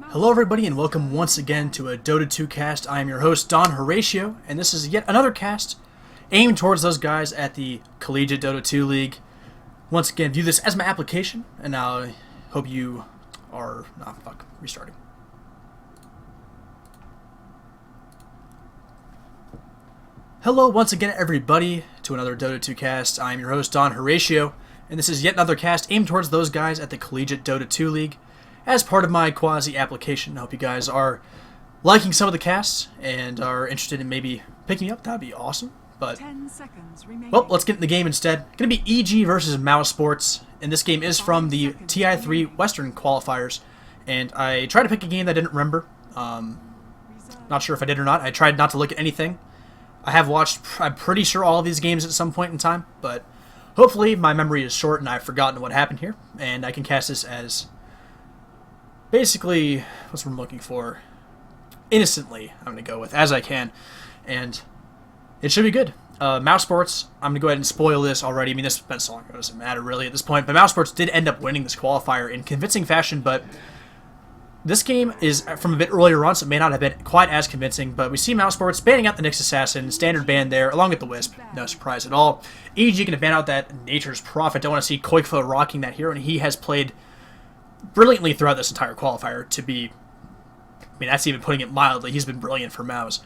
Hello everybody and welcome once again to a Dota 2 cast. I am your host Don Horatio, and this is yet another cast aimed towards those guys at the Collegiate Dota 2 League. Once again, view this as my application, and I hope you are... restarting. Hello once again everybody to another Dota 2 cast. I am your host Don Horatio, and this is yet another cast aimed towards those guys at the Collegiate Dota 2 League. As part of my quasi-application, I hope you guys are liking some of the casts and are interested in maybe picking me up. That'd be awesome. But, 10 seconds remaining. Well, let's get in the game instead. Going to be EG versus Mouz Sports, and this game is from the TI3 Western Qualifiers. And I tried to pick a game that I didn't remember. Not sure if I did or not. I tried not to look at anything. I have watched, I'm pretty sure, all of these games at some point in time, but hopefully my memory is short and I've forgotten what happened here, and I can cast this as... basically, what's what I'm looking for? Innocently, I'm going to go with, as I can. And it should be good. Mouz Sports, I'm going to go ahead and spoil this already. I mean, this has been so long ago, it doesn't matter really at this point. But Mouz Sports did end up winning this qualifier in convincing fashion. But this game is from a bit earlier on, so it may not have been quite as convincing. But we see Mouz Sports banning out the Nyx Assassin, standard ban there, along with the Wisp. No surprise at all. EG going to ban out that Nature's Prophet. Don't want to see Qualifiers rocking that hero, and he has played brilliantly throughout this entire qualifier. To be, I mean, that's even putting it mildly. He's been brilliant for Mouz,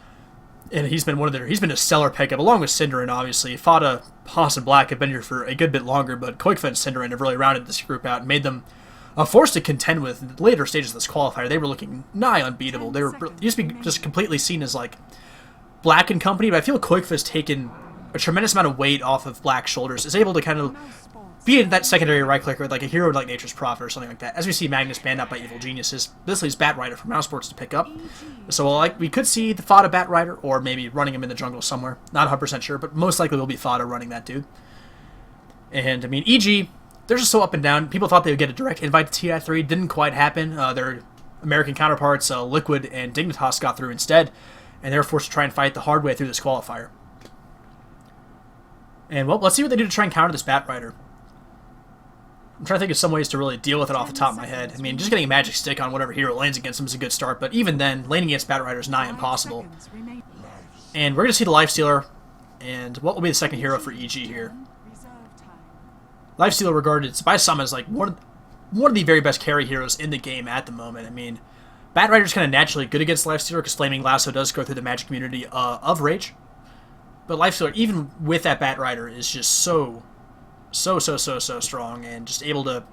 and he's been a stellar pickup along with Cinderin. Obviously, Fada, Haas, and Black have been here for a good bit longer, but Qualifiers and Cinderin have really rounded this group out and made them a force to contend with. In the later stages of this qualifier, they were looking nigh unbeatable. They were used to be just completely seen as like Black and company, but I feel Qualifiers has taken a tremendous amount of weight off of Black's shoulders. Is able to kind of be in that secondary right clicker like a hero like Nature's Prophet or something like that. As we see Magnus banned out by Evil Geniuses, this leaves Bat Rider for Mouz Sports to pick up. So we could see the Fada Bat Rider, or maybe running him in the jungle somewhere. Not 100% sure, but most likely will be Fada running that dude. And I mean, EG, they're just so up and down. People thought they would get a direct invite to TI3, didn't quite happen. Their American counterparts, Liquid and Dignitas, got through instead, and they were forced to try and fight the hard way through this qualifier. And well, let's see what they do to try and counter this Bat Rider. I'm trying to think of some ways to really deal with it off the top of my head. I mean, just getting a magic stick on whatever hero lands against him is a good start, but even then, laning against Bat Rider is nigh impossible. And we're going to see the Lifestealer, and what will be the second hero for EG here? Lifestealer regarded by some as like one of the very best carry heroes in the game at the moment. I mean, Bat Rider's kind of naturally good against Lifestealer because Flaming Lasso does go through the magic immunity of Rage. But Lifestealer, even with that Bat Rider, is just so strong and just able to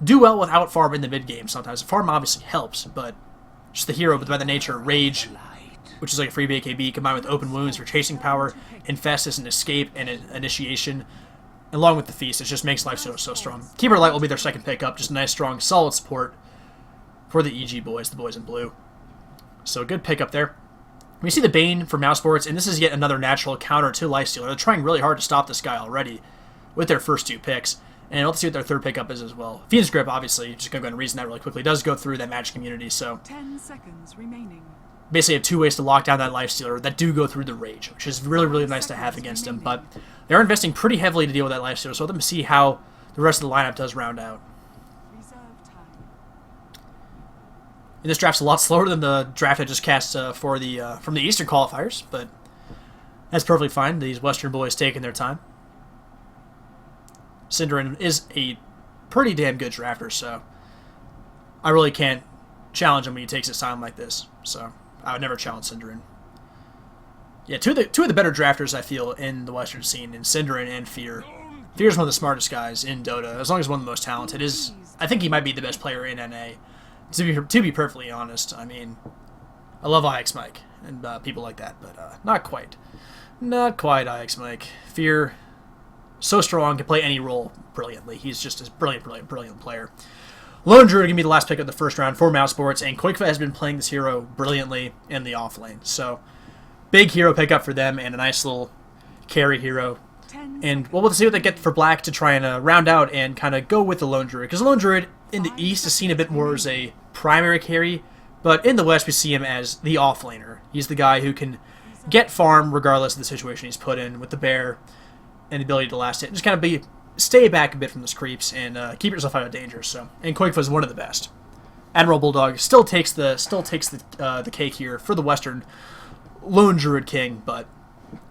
do well without farm in the mid game sometimes. Farm obviously helps, but just the hero by the nature Rage, which is like a free BKB combined with Open Wounds for chasing power, Infestus and Escape and Initiation, along with the Feast, it just makes Lifestealer so strong. Keeper Light will be their second pickup, just a nice, strong, solid support for the EG boys, the boys in blue. So a good pickup there. We see the Bane for Mouz Sports, and this is yet another natural counter to Lifestealer. They're trying really hard to stop this guy already with their first two picks, and let's see what their third pickup is as well. Fiend's Grip, obviously, just going to go and reason that really quickly, does go through that magic immunity, so 10 seconds remaining. Basically have two ways to lock down that Lifestealer that do go through the Rage, which is really nice to have against him, but they're investing pretty heavily to deal with that Lifestealer, so let them see how the rest of the lineup does round out. And this draft's a lot slower than the draft I just cast from the Eastern qualifiers, but that's perfectly fine. These Western boys taking their time. Cinderin is a pretty damn good drafter, so I really can't challenge him when he takes his time like this. So I would never challenge Cinderin. Yeah, two of the better drafters I feel in the Western scene, in Cinderin and Fear. Fear is one of the smartest guys in Dota, as long as one of the most talented. I think he might be the best player in NA. To be perfectly honest, I mean, I love IX Mike and people like that, but not quite. Not quite IX Mike. Fear, so strong, can play any role brilliantly. He's just a brilliant player. Lone Druid going to be the last pick of the first round for Mouz Sports, and Qualifiers has been playing this hero brilliantly in the off lane. So, big hero pickup for them, and a nice little carry hero. And we'll see what they get for Black to try and round out and kind of go with the Lone Druid. Because Lone Druid in the East is seen a bit more as a primary carry, but in the West we see him as the offlaner. He's the guy who can get farm regardless of the situation he's put in with the bear and the ability to last hit. And just kind of stay back a bit from those creeps and keep yourself out of danger. So, and Qualifiers is one of the best. Admiral Bulldog still takes the cake here for the Western Lone Druid King, but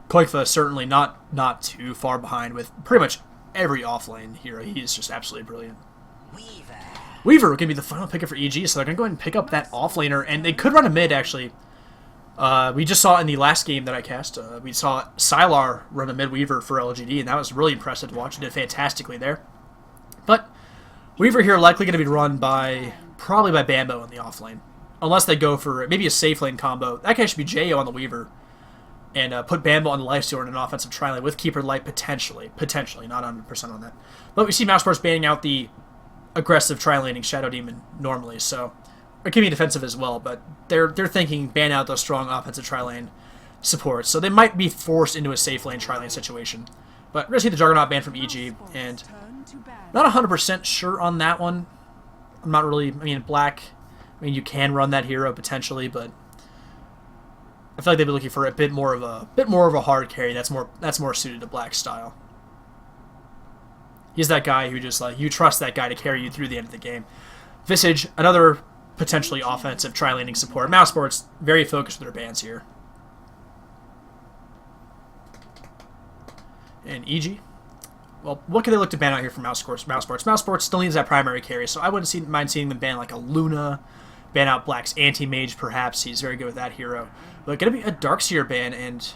Koikfa is certainly not too far behind with pretty much every offlane hero. He is just absolutely brilliant. Weaver going to be the final picker for EG, so they're going to go ahead and pick up that offlaner, and they could run a mid, actually. We just saw in the last game that I cast, we saw Sylar run a mid Weaver for LGD, and that was really impressive to watch. He did fantastically there. But Weaver here likely going to be run probably by Bambo in the offlane. Unless they go for maybe a safe lane combo. That guy should be Jo on the Weaver. And put Bambo on the Lifestealer in an offensive tri-lane with Keeper Light potentially. Potentially, not 100% on that. But we see Mousesports banning out the aggressive tri-laning Shadow Demon normally, so it can be defensive as well, but they're thinking ban out those strong offensive tri-lane supports, so they might be forced into a safe lane tri-lane situation. But we're going to see the Juggernaut banned from EG, and not 100% sure on that one. I'm not really, Black, you can run that hero potentially, but I feel like they'd be looking for a bit more of a hard carry that's more suited to Black's style. He's that guy who just, you trust that guy to carry you through the end of the game. Visage, another potentially offensive tri-laning support. Mousesports, very focused with their bans here. And EG, well, what can they look to ban out here for Mousesports? Mousesports still needs that primary carry, so I wouldn't mind seeing them ban like a Luna, ban out Black's Anti-Mage perhaps. He's very good with that hero. But going to be a Darkseer ban, and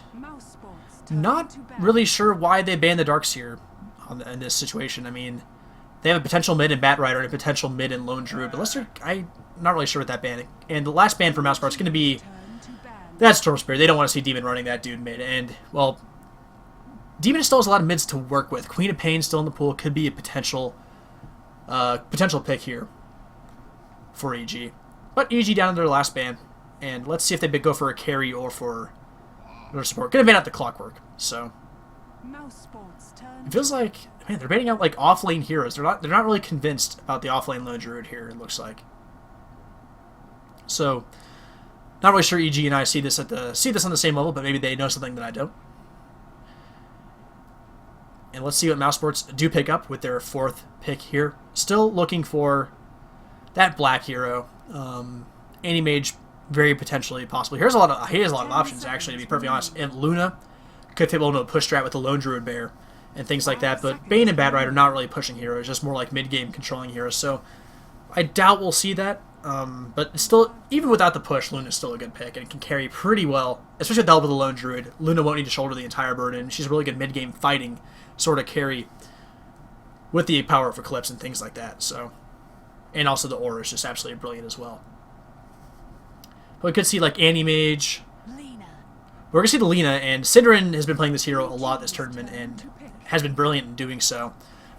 not really sure why they banned the Darkseer in this situation. They have a potential mid in Bat Rider and a potential mid in Lone Druid, but I'm not really sure what that ban. And the last ban for Mousesports is going to be that Storm Spirit. They don't want to see Demon running that dude mid, and well, Demon still has a lot of mids to work with. Queen of Pain still in the pool, could be a potential pick here for EG. But EG down to their last ban, and let's see if they go for a carry or for their support. Going to ban out the Clockwork, so it feels like, man, they're banning out like off-lane heroes. They're not really convinced about the off-lane Lone Druid here, it looks like. So, not really sure EG and I see this on the same level, but maybe they know something that I don't. And let's see what Mousesports do pick up with their fourth pick here. Still looking for that Black hero. Anti-Mage, very potentially possible. He has a lot of options, actually, to be perfectly honest. And Luna could fit into a push strat with the Lone Druid Bear and things like that. But Bane and Bad Rider not really pushing heroes, just more like mid-game controlling heroes. So I doubt we'll see that. But still, even without the push, Luna's still a good pick and can carry pretty well, especially with the help of the Lone Druid. Luna won't need to shoulder the entire burden. She's a really good mid-game fighting sort of carry with the power of Eclipse and things like that. So, and also the aura is just absolutely brilliant as well. But we could see like Anti-Mage. We're going to see the Lina, and Synderen has been playing this hero a lot this tournament and has been brilliant in doing so.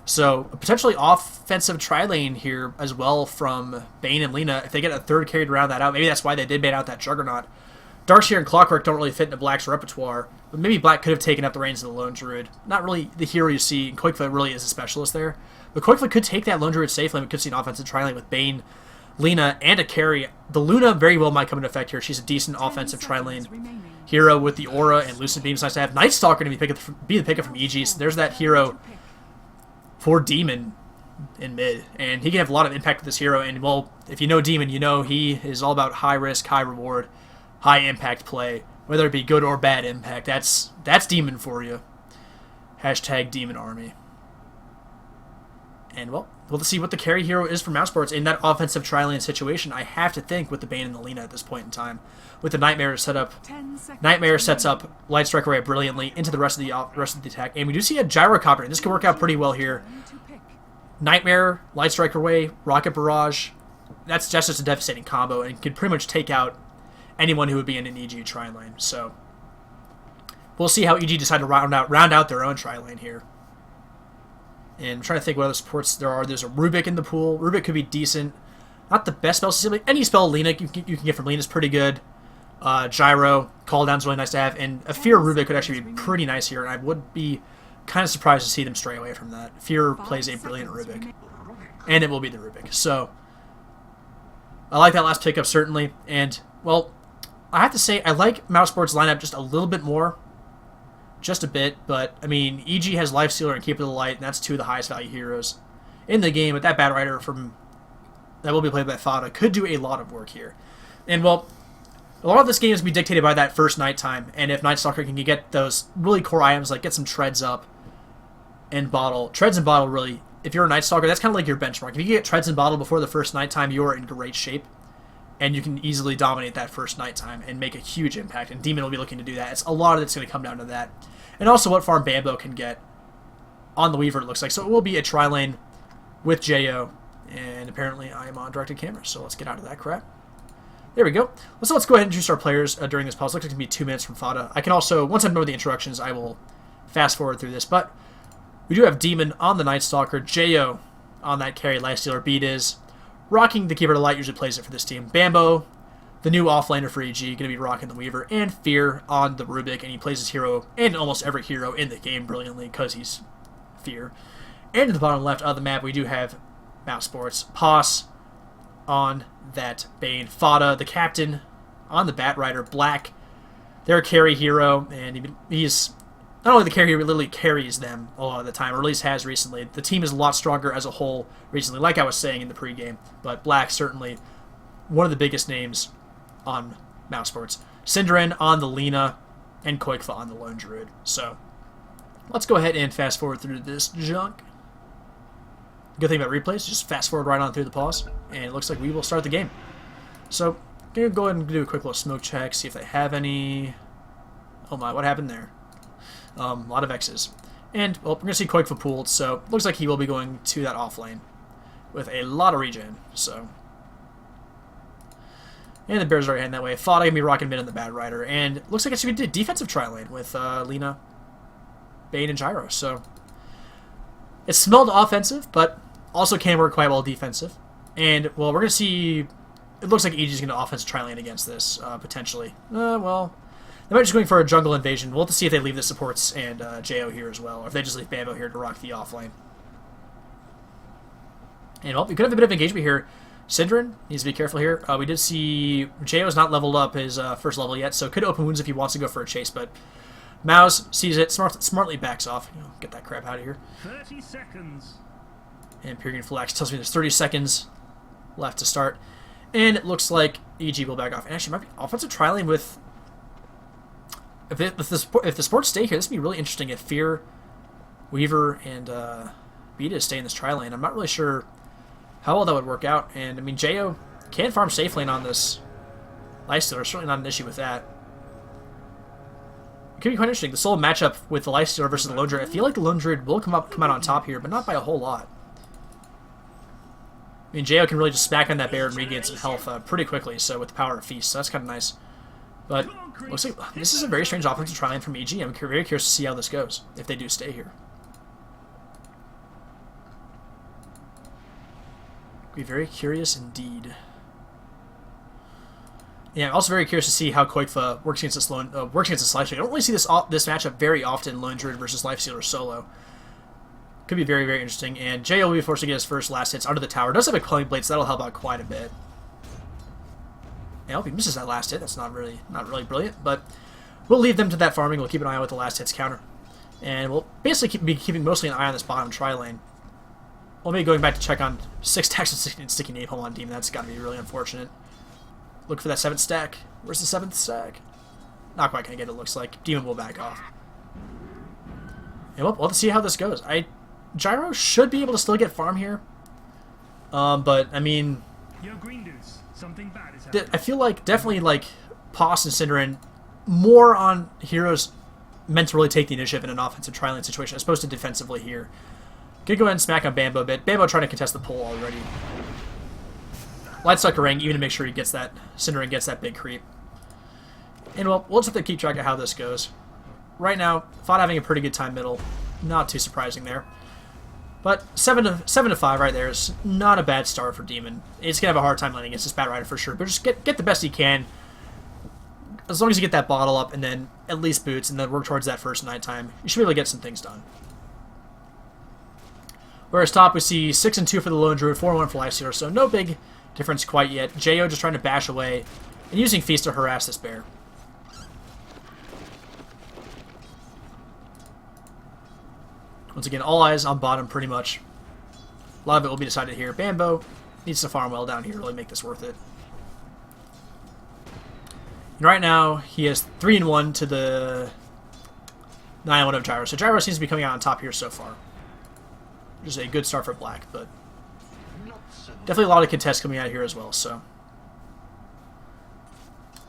So, a potentially offensive tri-lane here as well from Bane and Lina. If they get a third carry to round that out, maybe that's why they did ban out that Juggernaut. Darkseer and Clockwork don't really fit into Black's repertoire, but maybe Black could have taken up the reins of the Lone Druid. Not really the hero you see, and Koikfa really is a specialist there. But Koikfa could take that Lone Druid safe lane. We could see an offensive tri-lane with Bane, Lina, and a carry. The Luna very well might come into effect here. She's a decent offensive tri-lane hero with the aura and Lucid Beam's nice to have. Night Stalker to be the pickup from EG, so there's that hero for Demon in mid, and he can have a lot of impact with this hero. And well, if you know Demon, you know he is all about high risk, high reward, high impact play, whether it be good or bad impact. That's Demon for you. Hashtag Demon Army. And well, we'll see what the carry hero is for Mousesports in that offensive tri-lane situation. I have to think with the Bane and the Lina at this point in time, with the Nightmare set up. Nightmare sets up Light Strike Array brilliantly into the rest of the attack, and we do see a Gyrocopter, and this could work out pretty well here. Nightmare, Light Strike Array, Rocket Barrage. That's just a devastating combo, and could pretty much take out anyone who would be in an EG tri-lane. So we'll see how EG decide to round out their own tri-lane here. And I'm trying to think what other supports there are. There's a Rubik in the pool. Rubik could be decent. Not the best spell system. Any spell Lina you can get from Lina is pretty good. Gyro, Call Down's really nice to have. And a Fear Rubik could actually be pretty nice here. And I would be kind of surprised to see them stray away from that. Fear plays a brilliant Rubik. And it will be the Rubik. So, I like that last pickup, certainly. And, well, I have to say, I like Mousesports' lineup just a little bit more. Just a bit, but, EG has Lifestealer and Keeper of the Light, and that's two of the highest value heroes in the game. But that Bat Rider from that will be played by Fada could do a lot of work here. And, well, a lot of this game is going to be dictated by that first nighttime, and if Night Stalker can get those really core items, like get some treads up and bottle. Treads and bottle, really, if you're a Night Stalker, that's kind of like your benchmark. If you get treads and bottle before the first nighttime, you're in great shape, and you can easily dominate that first nighttime and make a huge impact, and Demon will be looking to do that. It's a lot of it's going to come down to that. And also what farm Bambo can get on the Weaver, it looks like. So it will be a tri-lane with Jo, and apparently I am on directed camera, so let's get out of that crap. There we go. So let's go ahead and introduce our players during this pause. Looks like it's going to be 2 minutes from Fada. I can also, once I'm done with the introductions, I will fast forward through this. But we do have Demon on the Night Stalker, Jo on that carry, Lifestealer, Beat is rocking the Keeper of Light, usually plays it for this team. Bambo, the new offlaner for EG, going to be rocking the Weaver, and Fear on the Rubik, and he plays his hero and almost every hero in the game brilliantly because he's Fear. And to the bottom left of the map, we do have Mouse Sports, Poss on that Bane, Fada, the captain, on the Bat Rider, Black, their carry hero, and he's not only the carry, he literally carries them a lot of the time, or at least has recently. The team is a lot stronger as a whole recently, like I was saying in the pregame, but Black certainly one of the biggest names on Mouse Sports. Synderen on the Lina, and Koikfa on the Lone Druid. So, let's go ahead and fast forward through this junk. Good thing about replays, just fast forward right on through the pause, and it looks like we will start the game. So, I'm going to go ahead and do a quick little smoke check, see if they have any... Oh my, what happened there? A lot of X's. And, well, we're going to see Koikfa pooled, so looks like he will be going to that off lane with a lot of regen, so... And the Bears are heading that way. Fada going to be rocking mid on the Bad Rider, and looks like it's going to be a defensive tri-lane with Lina, Bane, and Gyro, so... It smelled offensive, but also can work quite well defensive. And, well, we're going to see... It looks like EG is going to offensive tri-lane against this, potentially. Well, they might just going for a jungle invasion. We'll have to see if they leave the supports and Jo here as well, or if they just leave Bambo here to rock the offlane. And, well, we could have a bit of engagement here. Synderen needs to be careful here. We did see Jo has not leveled up his first level yet, so could open wounds if he wants to go for a chase, but... Mouz sees it, smartly backs off. Get that crap out of here. 30 seconds. And Pyrian Flax tells me there's 30 seconds left to start. And it looks like EG will back off. And actually, might be offensive tri-lane with... If the sports stay here, this would be really interesting if Fear, Weaver, and Beta stay in this tri-lane. I'm not really sure how well that would work out. And, I mean, Jo can farm safe lane on this Lifestealer. Certainly not an issue with that. Could be quite interesting. The solo matchup with the Lifestealer versus the Lone Druid. I feel like the Lone Druid will come out on top here, but not by a whole lot. I mean, Jo can really just smack on that bear and regain some health pretty quickly, so with the power of Feast, so that's kind of nice. But looks like this is a very strange offensive tri-lane from EG. I'm very curious to see how this goes, if they do stay here. Be very curious indeed. Yeah, I'm also very curious to see how Koikfa works against this Lifestealer. I don't really see this matchup very often, Lone Druid versus Lifestealer solo. Could be very, very interesting. And Jo will be forced to get his first last hits under the tower. Does have a Quelling Blade, so that'll help out quite a bit. I hope he misses that last hit. That's not really brilliant, but we'll leave them to that farming. We'll keep an eye out with the last hits counter. And we'll basically be keeping mostly an eye on this bottom tri-lane. We'll be going back to check on 6 stacks and sticking Napalm on Demon. That's got to be really unfortunate. Look for that 7th stack. Where's the 7th stack? Not quite going to get it, looks like. Demon will back off. And we'll have to see how this goes. Gyro should be able to still get farm here. But, I mean... Yo, Green Dudes, something bad is happening. I feel like, definitely, like, Poss and Synderen more on heroes meant to really take the initiative in an offensive tri-lane situation, as opposed to defensively here. Could go ahead and smack on Bambo a bit. Bambo trying to contest the pull already. Light Sucker Ring, even to make sure he gets that, Synderen gets that big creep. And we'll just have to keep track of how this goes. Right now, Fada having a pretty good time middle. Not too surprising there. But 7 to 5 right there is not a bad start for Demon. It's going to have a hard time landing against this Bat Rider for sure. But just get the best he can. As long as you get that bottle up and then at least boots and then work towards that first nighttime, you should be able to get some things done. Whereas top we see 6 and 2 for the Lone Druid, 4 and 1 for Lifestealer, so no big difference quite yet. Jo just trying to bash away and using Feast to harass this bear. Once again, all eyes on bottom pretty much. A lot of it will be decided here. Bambo Needs to farm well down here to really make this worth it. And right now, he has 3-1 to the 9-1 of Gyro. So Gyro seems to be coming out on top here so far. Which is a good start for Black, but definitely a lot of contests coming out here as well, so.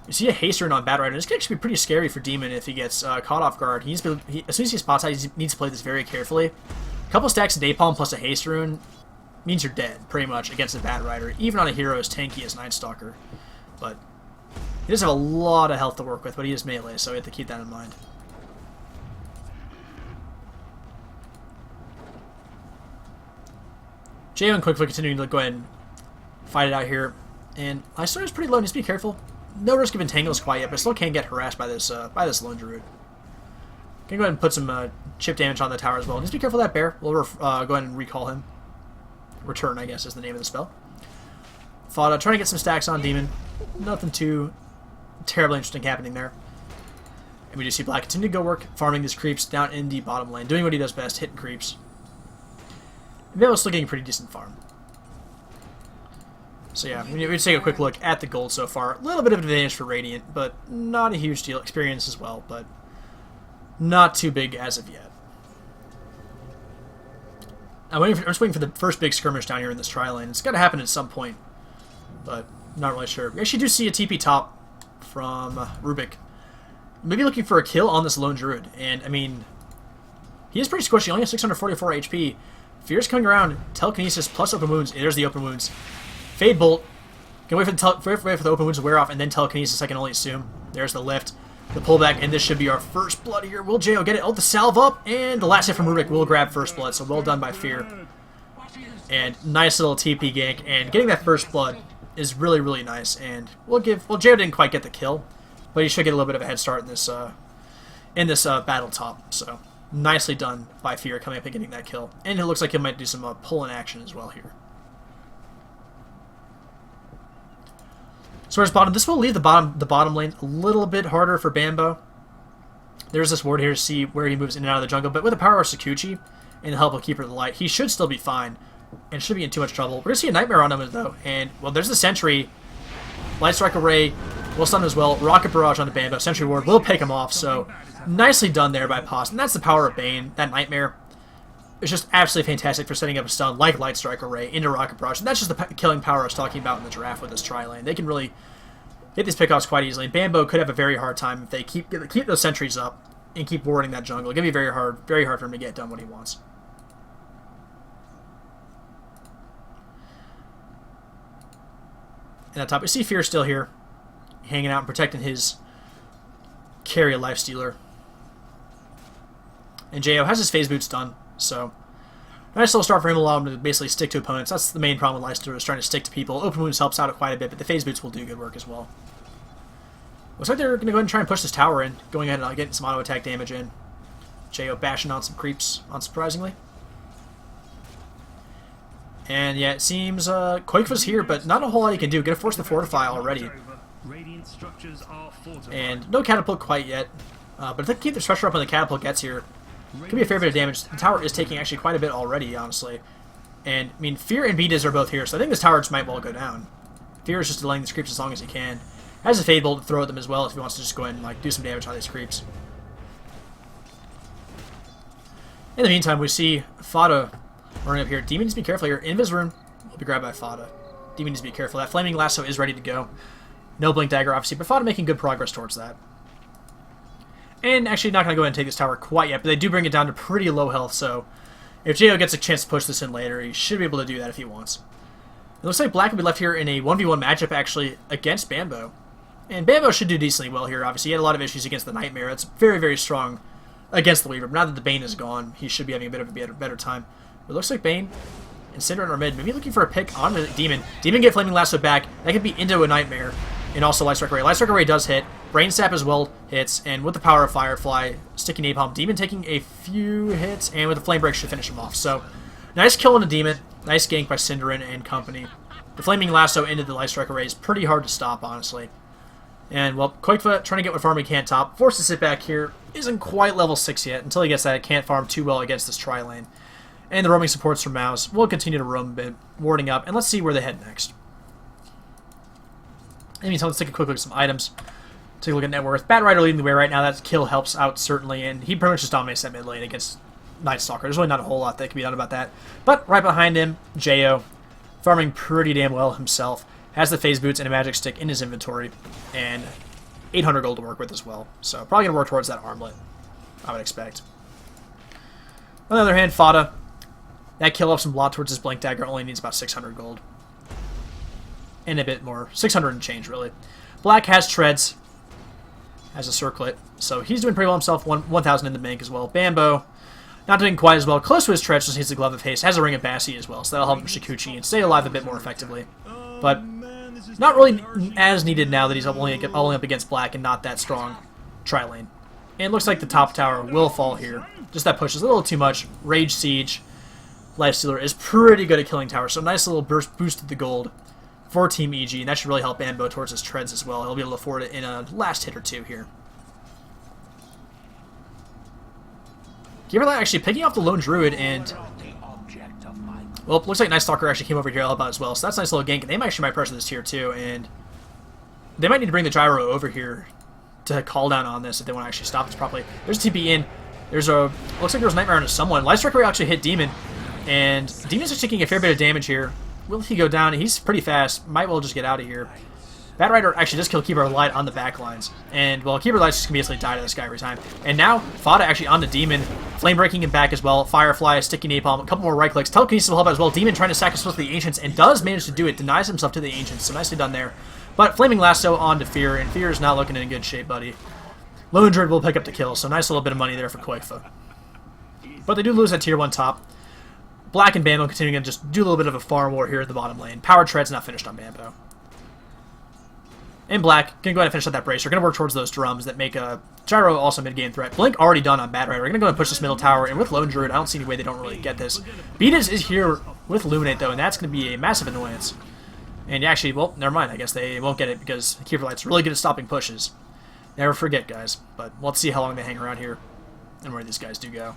You see a haste rune on Bat Rider. This could actually be pretty scary for Demon if he gets caught off guard. As soon as he spots that, he needs to play this very carefully. A couple stacks of Napalm plus a haste rune means you're dead, pretty much, against the Bat Rider, even on a hero as tanky as Night Stalker. But he does have a lot of health to work with, but he is melee, so we have to keep that in mind. Jo and Quickfoot continuing to go ahead and fight it out here. And Lystar is pretty low, needs to be careful. No risk of entangles quite yet, but still can get harassed by this lone druid. Can go ahead and put some chip damage on the tower as well. Just be careful of that bear. We'll go ahead and recall him. Return, I guess, is the name of the spell. Thought trying to get some stacks on Demon. Nothing too terribly interesting happening there. And we do see Black continue to go work, farming these creeps down in the bottom lane, doing what he does best, hitting creeps. And Bale's still getting a pretty decent farm. So yeah, we take a quick look at the gold so far. A little bit of advantage for Radiant, but not a huge deal. Experience as well, but not too big as of yet. I'm just waiting for the first big skirmish down here in this tri-lane. It's got to happen at some point, but not really sure. We actually do see a TP top from Rubik. Maybe looking for a kill on this lone druid, and I mean, he is pretty squishy. Only has 644 HP. Fear's coming around. Telekinesis plus open wounds. There's the open wounds. Fade Bolt. Can wait for the open wounds to wear off, and then Telekinesis, I can only assume. There's the lift, the pullback, and this should be our first blood here. Will Jo get it? Oh, the salve up, and the last hit from Rubik will grab first blood, so well done by Fear. And nice little TP gank, and getting that first blood is really, really nice. And Jo didn't quite get the kill, but he should get a little bit of a head start in this battle top. So nicely done by Fear coming up and getting that kill. And it looks like he might do some pull in action as well here. So where's bottom? This will leave the bottom lane a little bit harder for Bambo. There's this ward here to see where he moves in and out of the jungle, but with the power of Sakuchi and the help of Keeper of the Light, he should still be fine and shouldn't be in too much trouble. We're going to see a Nightmare on him though, and well, there's the Sentry. Light Strike Array will stun him as well. Rocket Barrage on the Bambo. Sentry Ward will pick him off, so nicely done there by Post. And that's the power of Bane. That Nightmare is just absolutely fantastic for setting up a stun like Light Strike Array into Rocket Barrage. And that's just the killing power I was talking about in the draft with this tri-lane. They can really hit these pickoffs quite easily. And Bambo could have a very hard time if they keep those sentries up and keep warding that jungle. It's going to be very hard for him to get done what he wants. And at top, we see Fear still here, hanging out and protecting his carry Lifestealer. And Jo has his phase boots done, so nice little start for him, allow him to basically stick to opponents. That's the main problem with Lifestealer, is trying to stick to people. Open wounds helps out quite a bit, but the phase boots will do good work as well. Looks like they're going to go ahead and try and push this tower in, going ahead and getting some auto attack damage in. Jo bashing on some creeps, unsurprisingly. And yeah, it seems Quakefoot's here, but not a whole lot he can do. Gonna force the Fortify already. And no Catapult quite yet. But if they can keep the pressure up when the Catapult gets here, could be a fair bit of damage. The tower is taking actually quite a bit already, honestly. And, I mean, Fear and Beat are both here, so I think this tower just might well go down. Fear is just delaying these creeps as long as he can. Has a Fade Bolt to throw at them as well if he wants to just go ahead and do some damage on these creeps. In the meantime, we see Fada running up here. Demon needs to be careful here. Invis Rune will be grabbed by Fada. Demon needs to be careful. That Flaming Lasso is ready to go. No Blink Dagger, obviously, but Fada making good progress towards that. And actually not going to go ahead and take this tower quite yet, but they do bring it down to pretty low health, so if Jo gets a chance to push this in later, he should be able to do that if he wants. It looks like Black will be left here in a 1v1 matchup, actually, against Bambo. And Bambo should do decently well here, obviously. He had a lot of issues against the Nightmare. It's very, very strong against the Weaver, but now that the Bane is gone, he should be having a bit of a better time. But it looks like Bane and Cinder are mid. Maybe looking for a pick on the Demon. Demon get Flaming Lasso back. That could be into a Nightmare. And also Light Strike Array. Light Strike Array does hit. Brain Sap as well hits. And with the power of Firefly, Sticky Napalm, Demon taking a few hits. And with the Flame Break should finish him off. So, nice kill on the Demon. Nice gank by Cinderin and company. The Flaming Lasso into the Light Strike Array is pretty hard to stop, honestly. And, well, Quakefoot trying to get what farm he can top. Forced to sit back here. Isn't quite level 6 yet. Until he gets that, can't farm too well against this tri-lane. And the roaming supports from Mouz will continue to roam a bit, warding up, and let's see where they head next. In the meantime, let's take a quick look at some items. Take a look at net worth. Bat Rider leading the way right now. That kill helps out, certainly, and he pretty much just dominates that mid lane against Night Stalker. There's really not a whole lot that can be done about that. But right behind him, Jo, farming pretty damn well himself, has the phase boots and a magic stick in his inventory, and 800 gold to work with as well. So probably going to work towards that armlet, I would expect. On the other hand, Fada, that kill helps him a lot towards his Blink Dagger, only needs about 600 gold. And a bit more, 600 and change, really. Black has treads, has a circlet, so he's doing pretty well himself, 1,000 in the bank as well. Bambo, not doing quite as well, close to his treads, just needs the Glove of Haste, has a Ring of Bassi as well, so that'll help him Shikuchi and stay alive a bit more effectively. But not really as needed now that he's only up against Black and not that strong tri-lane. And it looks like the top tower will fall here. Just that push is a little too much. Rage Siege, Lifestealer is pretty good at killing towers, so nice little boost to the gold for Team EG, and that should really help Bambo towards his treads as well. He'll be able to afford it in a last hit or two here. Giverlight actually picking off the Lone Druid, and well, looks like Night Stalker actually came over here to help out as well, so that's a nice little gank. They actually might pressure this tier 2, and they might need to bring the Gyro over here to call down on this if they want to actually stop this properly. There's a TP in. There's a, looks like there's Nightmare onto someone. Light Striker will actually hit Demon, and Demon's just taking a fair bit of damage here. Will he go down? He's pretty fast. Might well just get out of here. Bat Rider actually does kill Keeper Light on the back lines. And, well, Keeper Light's just going to basically die to this guy every time. And now, Fada actually on the Demon. Flame breaking him back as well. Firefly, Sticky Napalm, a couple more right clicks. Telekinesis will help out as well. Demon trying to sacrifice the Ancients and does manage to do it. Denies himself to the Ancients. So nicely done there. But Flaming Lasso onto Fear, and Fear is not looking in good shape, buddy. Lone Druid will pick up the kill, so nice little bit of money there for Koifa. But they do lose that tier 1 top. Black and Bambo continuing to just do a little bit of a farm war here at the bottom lane. Power Tread's not finished on Bambo. And Black can go ahead and finish out that bracer. Going to work towards those drums that make a Gyro also mid-game threat. Blink already done on Bat Rider. We're going to go and push this middle tower. And with Lone Druid, I don't see any way they don't really get this. Beatus is here with Illuminate, though, and that's going to be a massive annoyance. And actually, well, never mind. I guess they won't get it because Keeper Light's really good at stopping pushes. Never forget, guys. But let's see how long they hang around here and where these guys do go.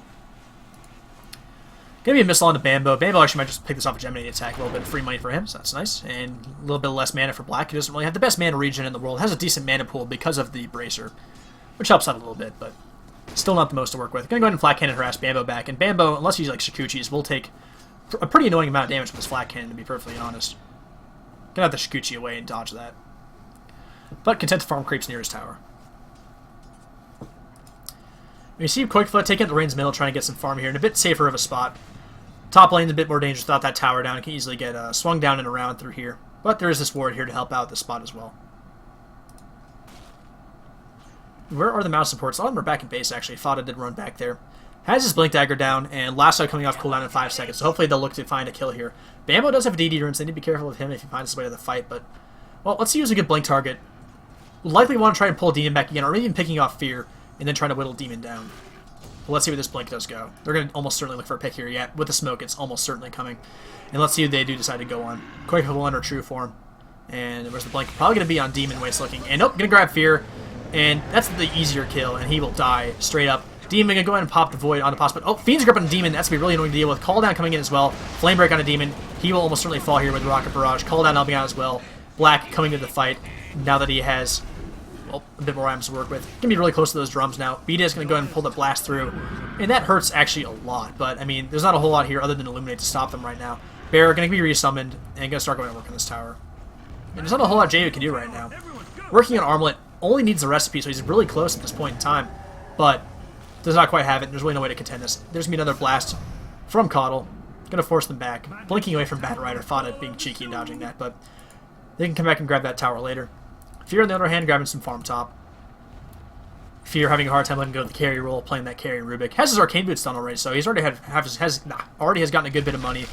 Gonna be a missile onto Bambo. Bambo actually might just pick this off a Gemini attack. A little bit of free money for him, so that's nice. And a little bit less mana for Black. He doesn't really have the best mana region in the world. Has a decent mana pool because of the Bracer, which helps out a little bit, but still not the most to work with. Gonna go ahead and Flat Cannon harass Bambo back. And Bambo, unless he's like Shikuchi's, will take a pretty annoying amount of damage from this Flat Cannon, to be perfectly honest. Gonna have the Shikuchi away and dodge that. But content to farm creeps near his tower. You see Quickfoot taking the Rain's middle, trying to get some farm here, in a bit safer of a spot. Top lane's a bit more dangerous without that tower down. It can easily get swung down and around through here. But there is this ward here to help out the spot as well. Where are the mouse supports? A lot of them are back in base, actually. Fada did run back there. Has his Blink Dagger down, and Lasso coming off cooldown in 5 seconds. So hopefully they'll look to find a kill here. Bambo does have a DD runes. They need to be careful with him if he finds his way to the fight. But, well, let's use a good Blink target. Likely want to try and pull Demon back again, or even picking off Fear, and then trying to whittle Demon down. But let's see where this Blink does go. They're going to almost certainly look for a pick here. Yeah, with the smoke, it's almost certainly coming. And let's see who they do decide to go on. Quake will enter true form. And where's the Blink? Probably going to be on Demon way it's looking. And nope, going to grab Fear. And that's the easier kill, and he will die straight up. Demon going to go ahead and pop the Void onto Poss. But oh, Fiend's Grip on Demon. That's going to be really annoying to deal with. Call down coming in as well. Flame Break on a Demon. He will almost certainly fall here with Rocket Barrage. Call down helping out as well. Black coming into the fight now that he has, well, a bit more items to work with. Going to be really close to those drums now. Beta is going to go ahead and pull the blast through. And that hurts actually a lot. But, I mean, there's not a whole lot here other than Illuminate to stop them right now. Bear going to be resummoned and going to start going to work on this tower. And there's not a whole lot Jayu can do right now. Working on Armlet only needs the recipe, so he's really close at this point in time. But does not quite have it. There's really no way to contend this. There's going to be another blast from Coddle. Going to force them back. Blinking away from Bat Rider. Fada being cheeky and dodging that, but they can come back and grab that tower later. Fear, on the other hand, grabbing some farm top. Fear having a hard time letting go of the carry role, playing that carry in Rubik. Has his Arcane Boots done already, so he's already already has gotten a good bit of money.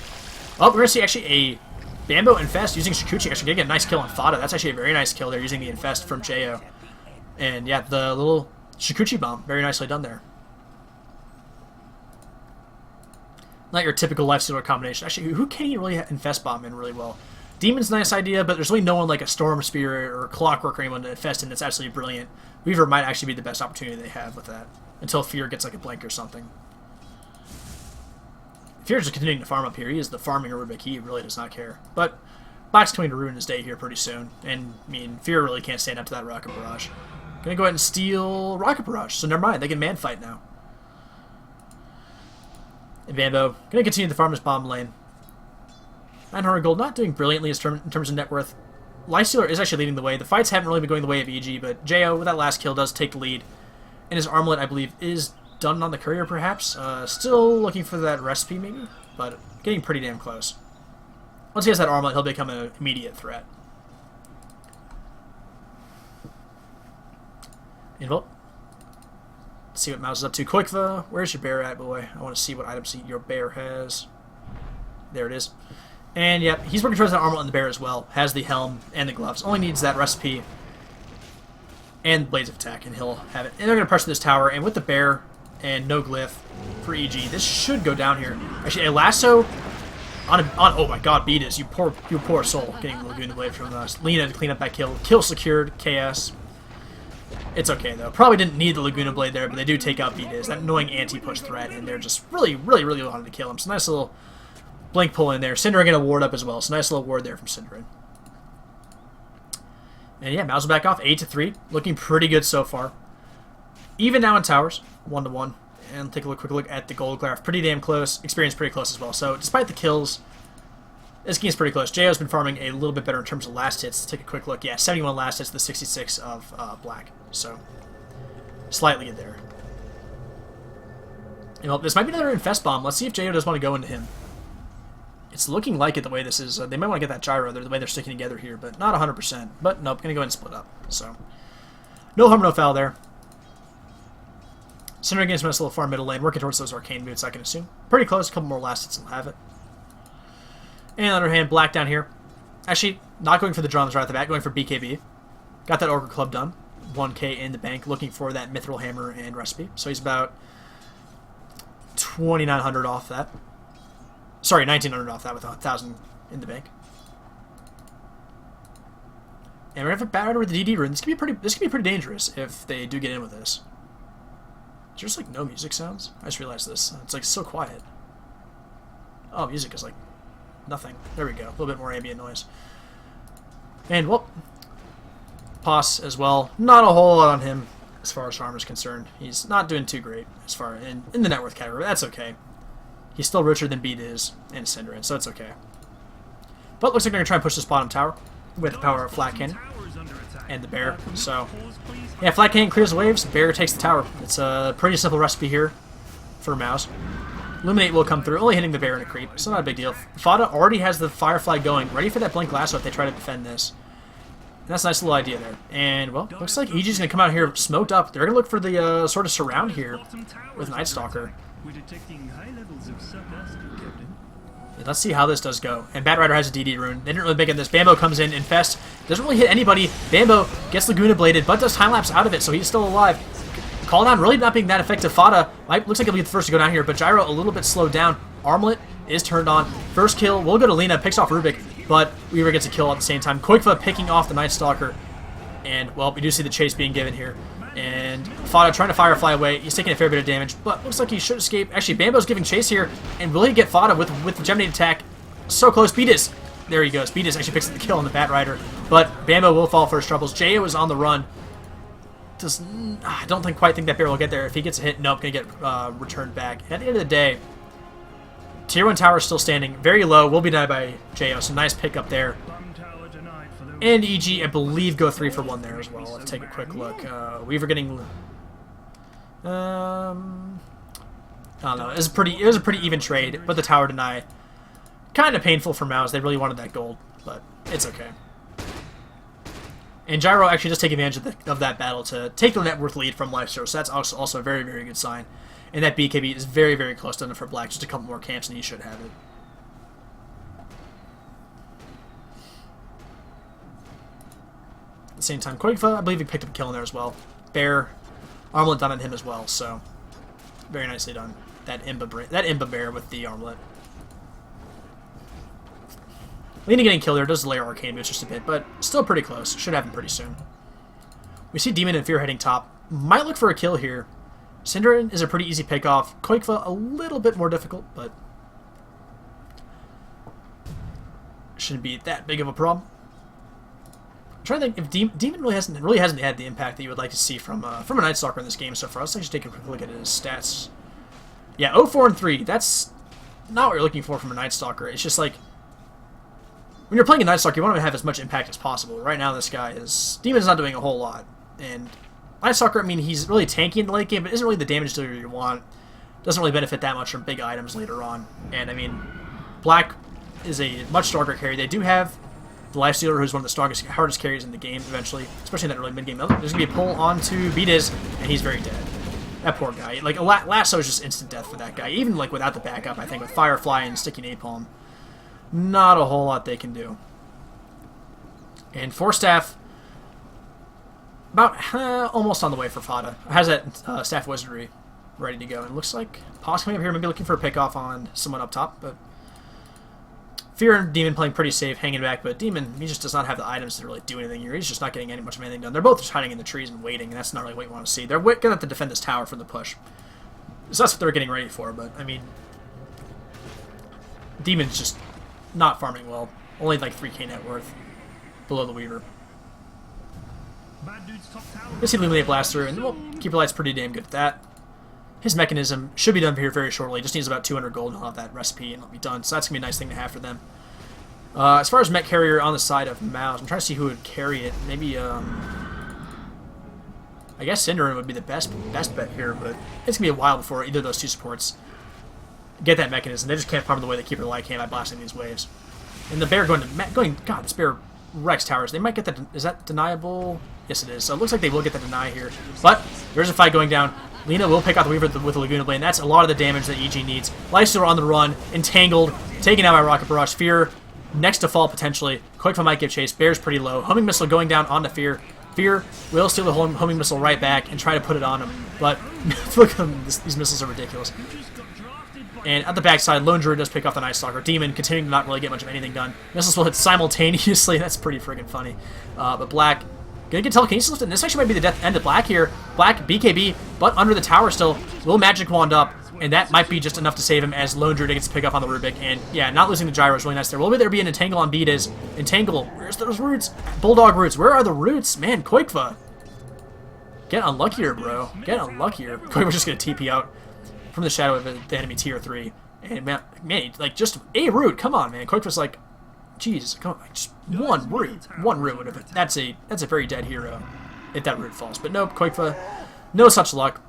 Oh, we're going to see actually a Bambo Infest using Shikuchi. Actually going to get a nice kill on Fada. That's actually a very nice kill there using the Infest from Jo. And yeah, the little Shikuchi bomb. Very nicely done there. Not your typical Lifestealer combination. Actually, who can he really Infest bomb in really well? Demon's a nice idea, but there's really no one like a Storm Spirit or Clockwork or anyone to infest in that's absolutely brilliant. Weaver might actually be the best opportunity they have with that. Until Fear gets like a blink or something. Fear's just continuing to farm up here. He is the farming Rubik. He really does not care. But Black's coming to ruin his day here pretty soon. And, I mean, Fear really can't stand up to that Rocket Barrage. Gonna go ahead and steal Rocket Barrage. So never mind. They can man fight now. And Bambo gonna continue to farm his bottom lane. 900 gold, not doing brilliantly in terms of net worth. Lifestealer is actually leading the way. The fights haven't really been going the way of EG, but Jo, with that last kill, does take the lead. And his armlet, I believe, is done on the courier, perhaps. Still looking for that recipe, maybe, but getting pretty damn close. Once he has that armlet, he'll become an immediate threat. Involt. Let's see what Mouz is up to. Qualifier, where's your bear at, boy? I want to see what items your bear has. There it is. And, yep, he's working towards that armlet on the bear as well. Has the helm and the gloves. Only needs that recipe and Blades of Attack, and he'll have it. And they're going to pressure this tower, and with the bear and no glyph for EG, this should go down here. Actually, a lasso on oh my god, Beatus, you poor soul, getting the Laguna Blade from us. Lina to clean up that kill. Kill secured, KS. It's okay, though. Probably didn't need the Laguna Blade there, but they do take out Beatus, that annoying anti-push threat, and they're just really wanted to kill him. So nice little blink pull in there. Synderen going to ward up as well, so nice little ward there from Synderen. And yeah, Mouz will back off, 8-3. Looking pretty good so far. Even now in towers, 1-1. And take a quick look at the gold graph. Pretty damn close. Experience pretty close as well. So despite the kills, this game is pretty close. JO's been farming a little bit better in terms of last hits. Let's take a quick look. Yeah, 71 last hits, the 66 of Black. So slightly good there. You know, this might be another Infest Bomb. Let's see if JO does want to go into him. It's looking like it the way this is. They might want to get that gyro there, the way they're sticking together here, but not 100%. But nope, going to go ahead and split up. So no harm, no foul there. Synderen against nice little farm middle lane, working towards those arcane boots, I can assume. Pretty close, a couple more last hits and we'll have it. And on the other hand, Black down here. Actually, not going for the drums right off the bat, going for BKB. Got that Ogre Club done. 1k in the bank, looking for that Mithril Hammer and recipe. So he's about 2,900 off that. Sorry, 1,900 off that with 1,000 in the bank. And we're gonna have a Batrider with the DD rune. This could be pretty dangerous if they do get in with this. There's like no music sounds. I just realized this. It's like so quiet. Oh, music is like nothing. There we go. A little bit more ambient noise. And well, Poss as well. Not a whole lot on him as far as farm is concerned. He's not doing too great as far in the net worth category. But that's okay. He's still richer than Beat is and Synderen, so it's okay. But looks like they're going to try and push this bottom tower with the power of Flat Cannon and the bear. So, yeah, Flat Cannon clears the waves, bear takes the tower. It's a pretty simple recipe here for Mouz. Illuminate will come through, only hitting the bear and a creep, so not a big deal. Fada already has the Firefly going, ready for that Blink Lasso if they try to defend this. And that's a nice little idea there. And, well, looks like EG's going to come out here smoked up. They're going to look for the sort of surround here with Night Stalker. We're detecting high levels of sarcastic, Captain. Yeah, let's see how this does go. And Batrider has a DD rune. They didn't really make it this. Bambo comes in, Infest. Doesn't really hit anybody. Bambo gets Laguna Bladed, but does time lapse out of it, so he's still alive. Call down really not being that effective. Fada looks like he'll be the first to go down here, but Gyro a little bit slowed down. Armlet is turned on. First kill will go to Lina, picks off Rubik, but Weaver gets a kill at the same time. Qualifier picking off the Night Stalker. And, well, we do see the chase being given here. And Fada trying to Firefly away. He's taking a fair bit of damage, but looks like he should escape. Actually, Bambo's giving chase here, and will he get Fada with the Geminate attack? So close. Beatus. There he goes. Beatus actually picks up the kill on the Batrider, but Bambo will fall for his troubles. Jo is on the run. I don't quite think that bear will get there. If he gets a hit, nope, gonna get returned back. At the end of the day, Tier 1 tower is still standing. Very low. Will be denied by Jo, so nice pick up there. And EG, I believe, go 3 for 1 there as well. Let's take a quick look. Weaver getting... I don't know. It was a pretty even trade, but the tower deny. Kind of painful for Mouz. They really wanted that gold, but it's okay. And Gyro actually just take advantage of that battle to take the net worth lead from Lifesteal, so that's also a very, very good sign. And that BKB is very, very close to enough for Black. Just a couple more camps and he should have it. At the same time, Qualifier, I believe he picked up a kill in there as well. Bear, armlet done on him as well, so very nicely done. That Imba bear with the armlet. Lina getting killed there does layer Arcane Boots just a bit, but still pretty close. Should have him pretty soon. We see Demon and Fear heading top. Might look for a kill here. Synderen is a pretty easy pick off. Qualifier a little bit more difficult, but shouldn't be that big of a problem. I'm trying to think if Demon really hasn't had the impact that you would like to see from a Night Stalker in this game so far. Let's actually take a quick look at his stats. Yeah, 0-4 and 3. That's not what you're looking for from a Night Stalker. It's just like when you're playing a Night Stalker, you want to have as much impact as possible. Right now, this guy is Demon's not doing a whole lot, and Night Stalker, I mean, he's really tanky in the late game, but isn't really the damage dealer you want. Doesn't really benefit that much from big items later on. And I mean, Black is a much stronger carry. They do have the Lifestealer, who's one of the strongest, hardest carries in the game eventually, especially in that early mid-game. There's going to be a pull onto Beatiz, and he's very dead. That poor guy. Like, Lasso is just instant death for that guy. Even, like, without the backup, I think, with Firefly and Sticky Napalm, not a whole lot they can do. And Force Staff, about almost on the way for Fada. Has that Staff Wizardry ready to go. And it looks like Pos coming up here, maybe looking for a pick-off on someone up top, but Fear and Demon playing pretty safe, hanging back, but Demon, he just does not have the items to really do anything here. He's just not getting much of anything done. They're both just hiding in the trees and waiting, and that's not really what you want to see. They're going to have to defend this tower from the push. So that's what they're getting ready for, but, I mean, Demon's just not farming well. Only like 3k net worth below the Weaver. Bad dude's top tower. You'll see Illuminate Blast through, and well, Keeper Light's pretty damn good at that. His mechanism should be done here very shortly. Just needs about 200 gold and he'll have that recipe and it'll be done. So that's going to be a nice thing to have for them. As far as mech carrier on the side of Mouz, I'm trying to see who would carry it. Maybe, I guess Cinderin would be the best bet here, but it's going to be a while before either of those two supports get that mechanism. They just can't farm the way they Keeper Light can by blasting these waves. And the bear God, this bear wrecks towers. They might get that. Is that deniable? Yes, it is. So it looks like they will get the deny here. But there's a fight going down. Lina will pick out the Weaver with the Laguna Blade, and that's a lot of the damage that EG needs. Lifestealer on the run, entangled, taken out by Rocket Barrage. Fear next to fall potentially. Quickfire might give chase. Bear's pretty low. Homing Missile going down onto Fear. Fear will steal the homing missile right back and try to put it on him. But look at them. These missiles are ridiculous. And at the backside, Lone Druid does pick off the Night Stalker. Demon continuing to not really get much of anything done. Missiles will hit simultaneously. That's pretty friggin' funny. But Black gonna get telekinesis lifted, and this actually might be the end of Black here. Black, BKB, but under the tower still. Will Magic Wand up, and that might be just enough to save him as Lone Druid gets to pick up on the Rubik. And yeah, not losing the gyro is really nice there. Will there be an Entangle on Beatiz? Entangle, where's those roots? Bulldog roots, where are the roots? Man, Quakefa. Get unluckier, bro. Get unluckier. Quakefa's just gonna TP out from the shadow of the enemy tier 3. And man, like, just a root. Come on, man. Quakefa's like, jeez, come on, just one root would have. That's a very dead hero if that root falls. But nope, Quakefa, no such luck.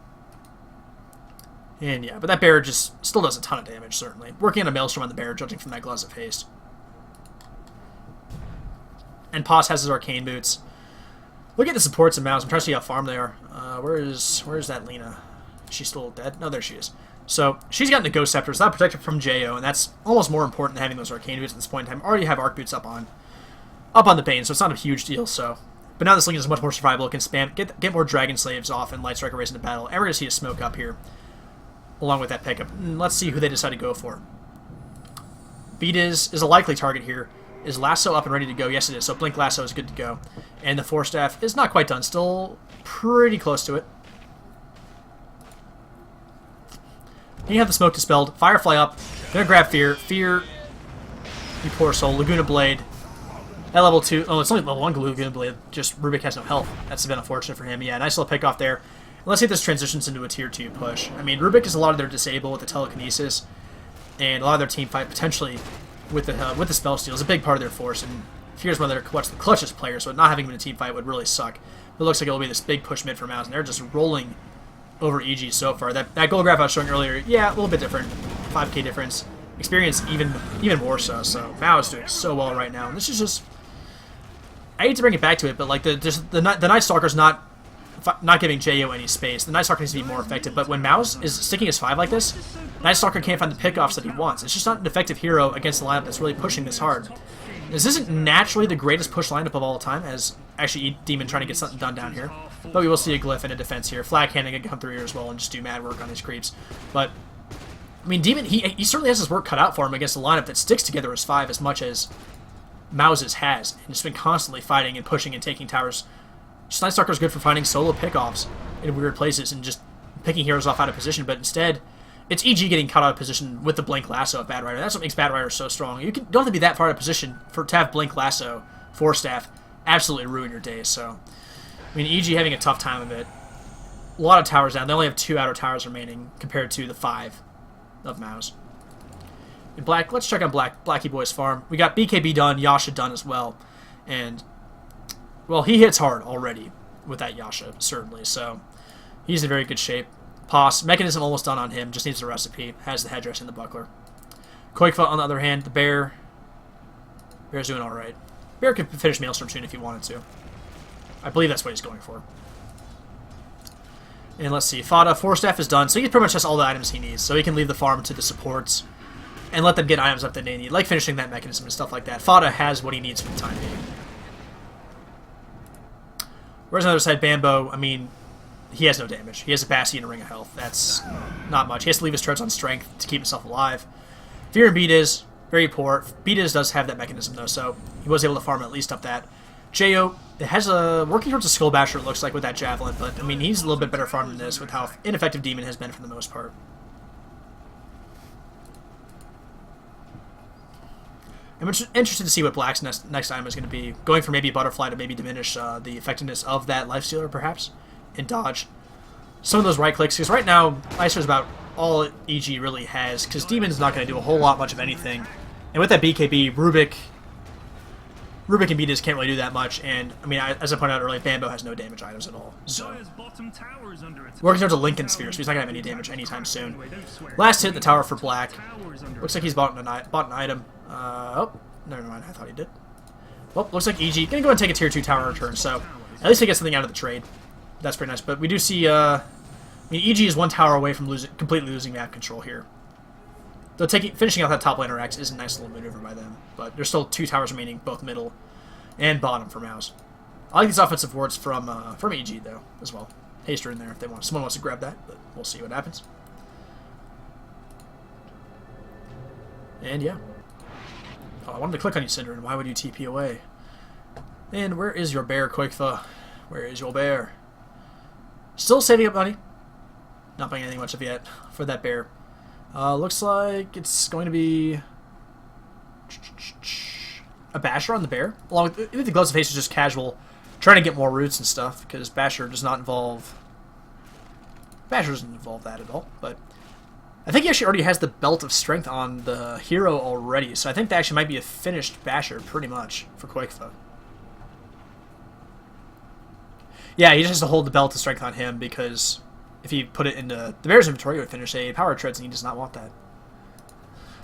And yeah, but that bear just still does a ton of damage, certainly. Working on a Maelstrom on the bear, judging from that Gloves of Haste. And Pos has his Arcane Boots. Look at the supports of Mouz. I'm trying to see how farm they are. Where is that Lina? Is she still dead? No, there she is. So she's gotten the Ghost Scepter. It's not protected from Jo, and that's almost more important than having those Arcane Boots at this point in time. Already have Arc Boots up on the Bane, so it's not a huge deal. So, but now this Link is much more survivable. It can spam, get more Dragon Slaves off and Light Striker race into battle. And we're gonna see a smoke up here, along with that pickup. And let's see who they decide to go for. Beatiz is a likely target here. Is Lasso up and ready to go? Yes, it is. So Blink Lasso is good to go, and the Force Staff is not quite done. Still pretty close to it. You have the smoke dispelled. Firefly up. Gonna grab Fear. Fear. You poor soul. Laguna Blade. At level 2. Oh, it's only level 1 Laguna Blade. Just Rubik has no health. That's been unfortunate for him. Yeah, nice little pick off there. And let's see if this transitions into a tier 2 push. I mean, Rubik is a lot of their disable with the telekinesis, and a lot of their team fight potentially with the spell steal is a big part of their force. And Fear's one of their clutchest players, so not having him in a team fight would really suck. But it looks like it'll be this big push mid for Mouz, and they're just rolling over EG so far. That gold graph I was showing earlier, yeah, a little bit different. 5k difference. Experience even more so. So Mouz is doing so well right now. And this is just, I hate to bring it back to it, but like the Night Stalker's not giving Jo any space. The Night Stalker needs to be more effective. But when Mouz is sticking his 5 like this, Night Stalker can't find the pickoffs that he wants. It's just not an effective hero against the lineup that's really pushing this hard. This isn't naturally the greatest push lineup of all time, as actually Demon trying to get something done down here. But we will see a Glyph and a defense here. Flag Cannon can come through here as well and just do mad work on these creeps. But, I mean, Demon, he certainly has his work cut out for him against a lineup that sticks together as 5 as much as Mouz's has. And just been constantly fighting and pushing and taking towers. Just Night Stalker's good for finding solo pickoffs in weird places and just picking heroes off out of position. But instead, it's EG getting caught out of position with the Blink Lasso of Bad Rider. That's what makes Bad Rider so strong. Don't have to be that far out of position to have Blink Lasso, Force Staff, absolutely ruin your day. So, I mean, EG having a tough time of it. A lot of towers down. They only have 2 outer towers remaining compared to the 5 of Mouz. In Black, let's check on Blackie Boy's farm. We got BKB done, Yasha done as well. And, well, he hits hard already with that Yasha, certainly. So, he's in very good shape. Poss, Mechanism almost done on him, just needs the recipe. Has the headdress and the buckler. Quakefoot, on the other hand, the Bear's doing alright. Bear could finish Maelstrom soon if he wanted to. I believe that's what he's going for. And let's see, Fada, Force Staff is done, so he pretty much has all the items he needs. So he can leave the farm to the supports and let them get items up that they need, like finishing that Mechanism and stuff like that. Fada has what he needs for the time being. Whereas on the other side, Bambo, I mean, he has no damage. He has a Bastion and a Ring of Health. That's not much. He has to leave his turrets on strength to keep himself alive. Fear and Beatiz, very poor. Beatiz does have that Mechanism, though, so he was able to farm at least up that. Jo, it has a working towards a Skull Basher, it looks like, with that Javelin, but, I mean, he's a little bit better farm than this with how ineffective Demon has been for the most part. I'm interested to see what Black's next item is going to be. Going for maybe Butterfly to maybe diminish the effectiveness of that Lifestealer, perhaps, and dodge some of those right clicks, because right now, Icer is about all EG really has, because Demon's not going to do a whole lot much of anything. And with that BKB, Rubik and Beatiz can't really do that much, and, I mean, as I pointed out earlier, Bambo has no damage items at all. So, working towards a Lincoln Sphere, so he's not going to have any damage anytime soon. Last hit, the tower for Black. Looks like he's bought an item. Oh, never mind, I thought he did. Well, looks like EG going to go and take a tier 2 tower in return, so at least he gets something out of the trade. That's pretty nice, but we do see, I mean, EG is 1 tower away from completely losing map control here. Though finishing out that top laner X is a nice little maneuver by them, but there's still 2 towers remaining, both middle and bottom for Mouz. I like these offensive wards from EG, though, as well. Haster in there if someone wants to grab that, but we'll see what happens. And yeah. Oh, I wanted to click on you, Synderen. Why would you TP away? And where is your bear, Quakefa? Where is your bear? Still saving up money. Not buying anything much of yet for that bear. Looks like it's going to be a Basher on the bear. Along with the Gloves of Haste is just casual, trying to get more roots and stuff, because Basher doesn't involve that at all. But I think he actually already has the Belt of Strength on the hero already, so I think that actually might be a finished Basher, pretty much, for Quakefa. Yeah, he just has to hold the Belt of Strength on him, because if he put it into the Bear's inventory, it would finish a Power Treads, and he does not want that.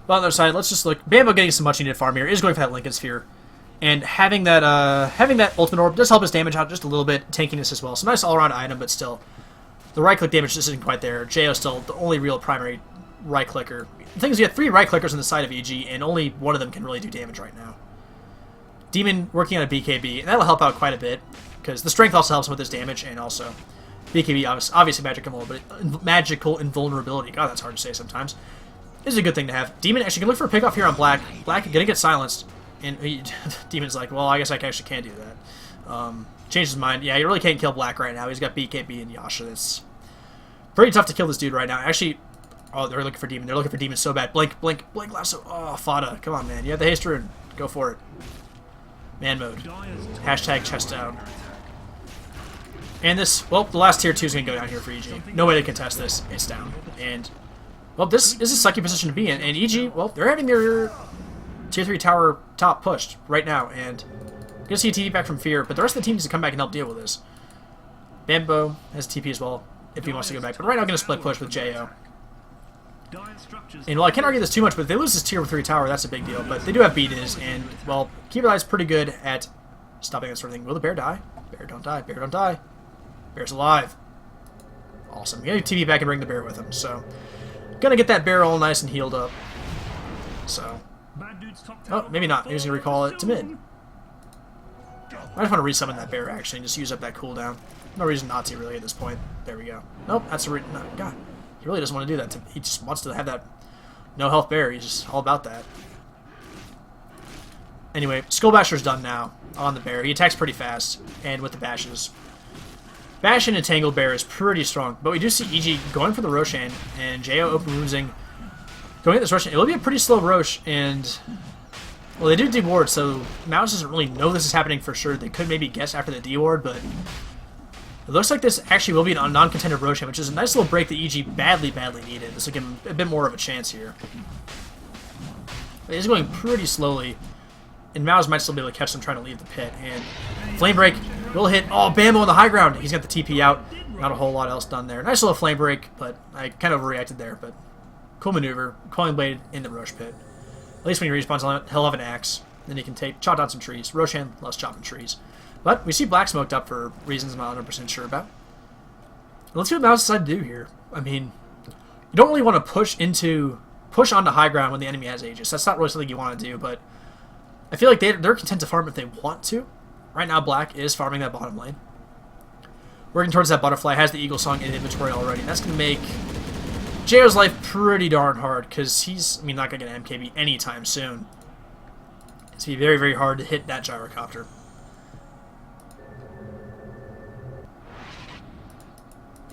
But on the other side, let's just look. Bambo getting some much-needed farm here, is going for that Lincoln Sphere. And having that Ultimate Orb does help his damage out just a little bit, tankiness as well. So nice all-around item, but still, the right-click damage just isn't quite there. Jo still the only real primary right-clicker. The thing is, you have 3 right-clickers on the side of EG, and only one of them can really do damage right now. Demon working on a BKB, and that'll help out quite a bit, because the strength also helps him with his damage, and also BKB, obviously magical invulnerability. God, that's hard to say sometimes. This is a good thing to have. Demon actually can look for a pickoff here on Black. Black gonna get silenced, and Demon's like, well, I guess I actually can't do that. Changed his mind. Yeah, he really can't kill Black right now. He's got BKB and Yasha. That's pretty tough to kill this dude right now. Actually, oh, they're looking for Demon. They're looking for Demon so bad. Blink Lasso. Oh, Fada. Come on, man. You have the haste rune. Go for it. Man mode. Hashtag chest down. And this, well, the last tier 2 is going to go down here for EG. No way to contest this. It's down. And, well, this is a sucky position to be in. And EG, well, they're having their tier 3 tower top pushed right now. And going to see a TP back from Fear, but the rest of the team needs to come back and help deal with this. Bambo has TP as well, if he wants to go back. But right now, going to split push with Jo. And, well, I can't argue this too much, but if they lose this tier 3 tower, that's a big deal. But they do have Beatiz, and, well, Keeper Eye's pretty good at stopping that sort of thing. Will the bear die? Bear don't die. Bear don't die. Bear's alive. Awesome. Gonna TP back and bring the bear with him. So, gonna get that bear all nice and healed up. So, oh, maybe not. Maybe he's gonna recall it to mid. I just want to resummon that bear actually and just use up that cooldown. No reason not to really at this point. There we go. Nope, that's a no, God. He really doesn't want to do that. He just wants to have that no health bear. He's just all about that. Anyway, Skull Basher's done now on the bear. He attacks pretty fast and with the bashes. Bastion and Tangled Bear is pretty strong, but we do see EG going for the Roshan, and Jo open woundsing. Going at this Roshan, it will be a pretty slow Rosh, and... Well, they do deward, so Mouz doesn't really know this is happening for sure. They could maybe guess after the deward, but... It looks like this actually will be a non-contender Roshan, which is a nice little break that EG badly needed. This will give him a bit more of a chance here. But he's going pretty slowly, and Mouz might still be able to catch them trying to leave the pit. And Flame Break will hit. Oh, Bambo on the high ground. He's got the TP out. Not a whole lot else done there. Nice little Flame Break, but I kind of overreacted there. But cool maneuver. Coiling Blade in the Rosh pit. At least when he respawns, he'll have an axe. Then he can chop down some trees. Roshan loves chopping trees. But we see Black smoked up for reasons I'm not 100% sure about. Let's see what Mouz decided to do here. I mean, you don't really want to push onto high ground when the enemy has Aegis. That's not really something you want to do, but I feel like they're content to farm if they want to. Right now, Black is farming that bottom lane. Working towards that butterfly, has the Eagle Song in inventory already. And that's going to make JO's life pretty darn hard, because he's, not going to get an MKB anytime soon. It's going to be very, very hard to hit that gyrocopter.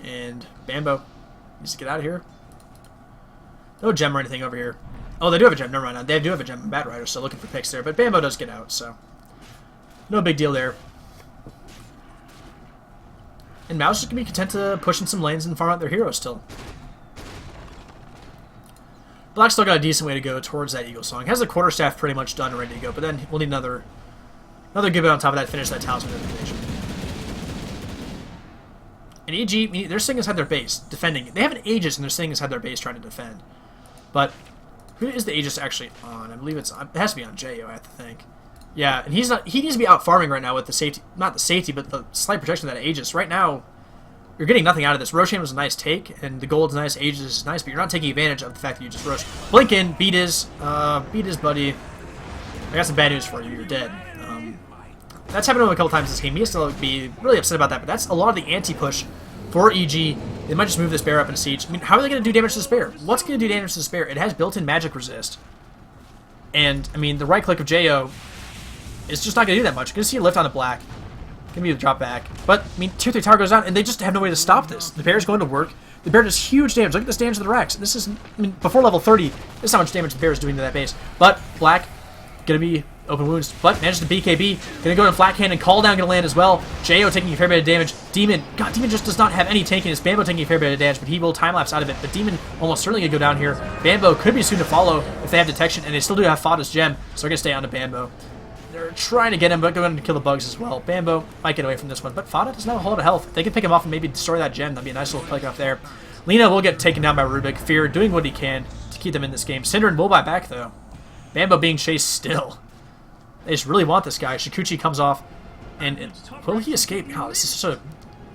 And Bambo needs to get out of here. No gem or anything over here. Oh, they do have a gem. Never mind. They do have a gem. Bat Rider, so looking for picks there. But Bambo does get out, so no big deal there. And Mouz is going to be content to push in some lanes and farm out their heroes still. Black's still got a decent way to go towards that Eagle Song. Has the quarterstaff pretty much done and ready to go, but then we'll need another good bit on top of that to finish that talisman invitation. And EG, they're staying inside their base, defending it. They have an Aegis, and they're staying inside their base trying to defend. But who is the Aegis actually on? I believe it has to be on Jo, I have to think. Yeah, and he needs to be out farming right now with the safety, not the safety, but the slight protection of that Aegis. Right now, you're getting nothing out of this. Roshan was a nice take, and the gold's nice, Aegis is nice, but you're not taking advantage of the fact that you just Rosh. Blink in, beat his buddy. I got some bad news for you, you're dead. That's happened to him a couple times this game. He has to be really upset about that, but that's a lot of the anti-push for EG. They might just move this bear up into siege. How are they going to do damage to this bear? What's going to do damage to this bear? It has built-in magic resist. And, the right click of Jo is just not going to do that much. You're going to see a lift on the Black. Going to be a drop back. But, 2-3 tower goes down, and they just have no way to stop this. The bear is going to work. The bear does huge damage. Look at this damage to the Rex. This is, before level 30, this is how much damage the bear is doing to that base. But, Black, going to be open wounds, but managed to BKB. Gonna go to flat cannon, and call down gonna land as well. Jo taking a fair bit of damage. Demon just does not have any tankiness. Bambo taking a fair bit of damage, but he will time lapse out of it. But Demon almost certainly gonna go down here. Bambo could be soon to follow if they have detection, and they still do have Fada's gem, so they're gonna stay on to Bambo. They're trying to get him, but going to kill the bugs as well. Bambo might get away from this one, but Fada does not have a whole lot of health. If they can pick him off and maybe destroy that gem, that'd be a nice little pick off there. Lina will get taken down by Rubik. Fear doing what he can to keep them in this game. Synderen will buy back though. Bambo being chased still. They just really want this guy. Shikuchi comes off, and will he escape? God, this is such a...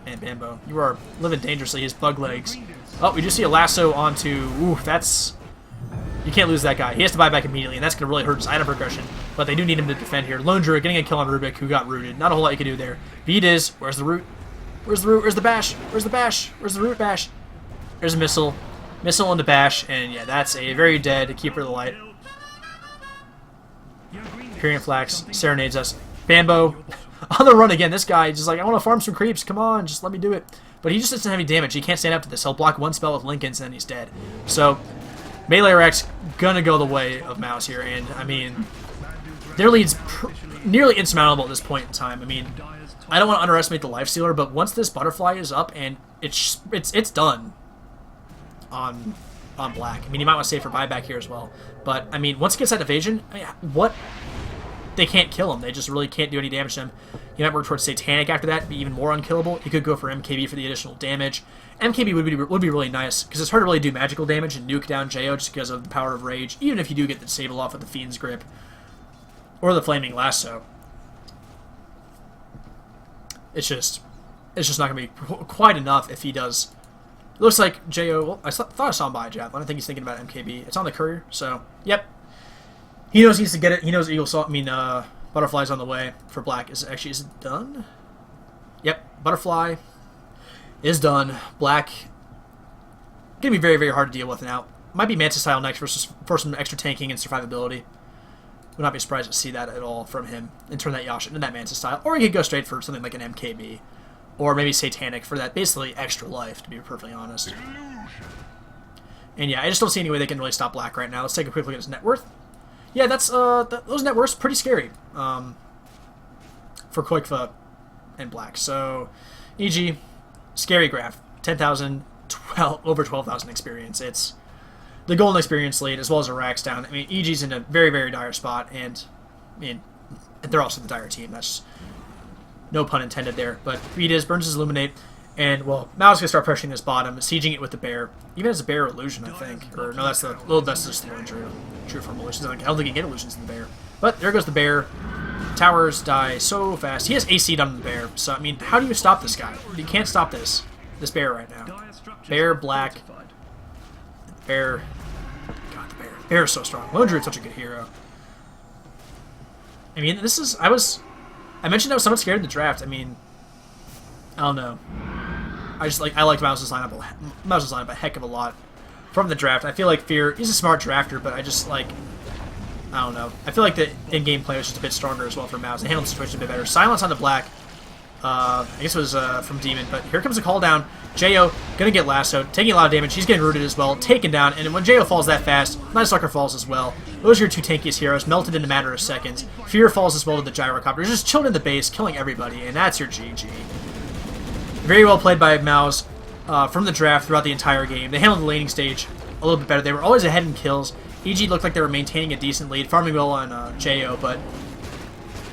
Man, Bambo, you are living dangerously. His bug legs. Oh, we just see a lasso onto... Ooh, that's... You can't lose that guy. He has to buy back immediately, and that's going to really hurt his item progression. But they do need him to defend here. Lone Druid getting a kill on Rubik, who got rooted. Not a whole lot you can do there. Beat is... Where's the root? Where's the root? Where's the bash? Where's the bash? Where's the root bash? There's a missile. Missile into bash, and yeah, that's a very dead Keeper of the Light. Hyperion Flax serenades us. Bambo on the run again. This guy just like, I want to farm some creeps. Come on, just let me do it. But he just doesn't have any damage. He can't stand up to this. He'll block one spell with Lincoln's and then he's dead. So Melee Rex gonna go the way of Mouz here. And their lead's nearly insurmountable at this point in time. I don't want to underestimate the Lifestealer, but once this butterfly is up and it's done on Black. You might want to save for buyback here as well. But once it gets that evasion, what? They can't kill him. They just really can't do any damage to him. You might work towards Satanic after that, be even more unkillable. You could go for MKB for the additional damage. MKB would be really nice, because it's hard to really do magical damage and nuke down Jo just because of the power of Rage, even if you do get the disable off with the Fiend's Grip. Or the Flaming Lasso. It's just not going to be quite enough if he does. It looks like Jo... Well, I thought I saw him buy a Javelin. I think he's thinking about MKB. It's on the courier, so... Yep. He knows he needs to get it. He knows Eagle Salt. Butterfly's on the way for Black. Is it done? Yep. Butterfly is done. Black gonna be very, very hard to deal with now. Might be Mantis style next for some extra tanking and survivability. Would not be surprised to see that at all from him and turn that Yasha into that Mantis style. Or he could go straight for something like an MKB or maybe Satanic for that basically extra life, to be perfectly honest. And yeah, I just don't see any way they can really stop Black right now. Let's take a quick look at his net worth. Yeah, that's those net worths pretty scary for Qualifier and Black. So, e.g., scary graph, 10,000, over 12,000 experience. It's the golden experience lead as well as a racks down. I mean, EG's in a very, very dire spot, and I mean, they're also the dire team. That's no pun intended there. But Beat is, burns his Illuminate, and, well, Mouz going to start pressuring this bottom, sieging it with the Bear. Even as a Bear illusion, I think. Or, no, that's the little, that's just the one true form illusions. I don't think you can get illusions in the Bear. But there goes the Bear. Towers die so fast. He has AC done on the Bear, so, I mean, how do you stop this guy? You can't stop this Bear right now. Bear, Black, Bear. God, the Bear. Bear is so strong. Lone Druid's such a good hero. I mean, this is... I mentioned I was somewhat scared in the draft. I mean, I don't know. I liked Mouz's lineup a heck of a lot from the draft. I feel like Fear, he's a smart drafter, but I just like, I don't know. I feel like the in-game play was just a bit stronger as well for Mouz. They handled the situation a bit better. Silence on the Black. I guess it was from Demon, but here comes a call down. Jo gonna get lassoed, taking a lot of damage. He's getting rooted as well, taken down, and when Jo falls that fast, Night Stalker falls as well. Those are your two tankiest heroes, melted in a matter of seconds. Fear falls as well to the Gyrocopter, just chilling in the base, killing everybody, and that's your GG. Very well played by Mouz from the draft throughout the entire game. They handled the laning stage a little bit better. They were always ahead in kills. EG looked like they were maintaining a decent lead, farming well on Jo, but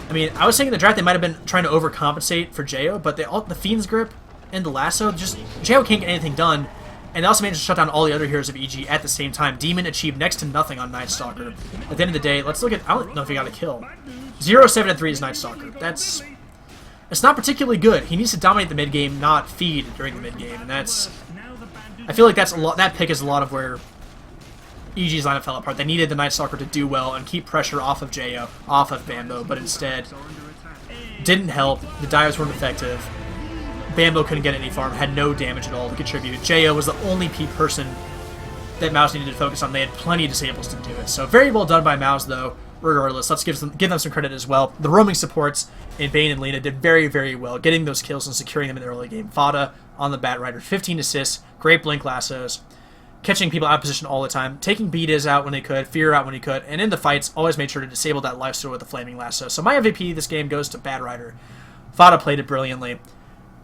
I mean, I was saying in the draft they might have been trying to overcompensate for Jo, but the Fiend's Grip and the Lasso, just Jo can't get anything done, and they also managed to shut down all the other heroes of EG at the same time. Demon achieved next to nothing on Night Stalker. At the end of the day, let's look at, I don't know if he got a kill. 0, 7, and 3 is Night Stalker. It's not particularly good. He needs to dominate the mid game, not feed during the mid game, and that's... I feel like that's a lot. That pick is a lot of where EG's lineup fell apart. They needed the Night Stalker to do well and keep pressure off of Jo, off of Bambo, but instead didn't help. The dives weren't effective. Bambo couldn't get any farm, had no damage at all to contribute. Jo was the only person that Mouz needed to focus on. They had plenty of disables to do it. So very well done by Mouz, though. Regardless, let's give them some credit as well. The roaming supports in Bane and Lena did very, very well, getting those kills and securing them in the early game. Fada on the Bat Rider, 15 assists, great blink lassos, catching people out of position all the time, taking Beat out when he could, Fear out when he could, and in the fights, always made sure to disable that lifesteal with the flaming lasso. So my MVP this game goes to Bat Rider. Fada played it brilliantly.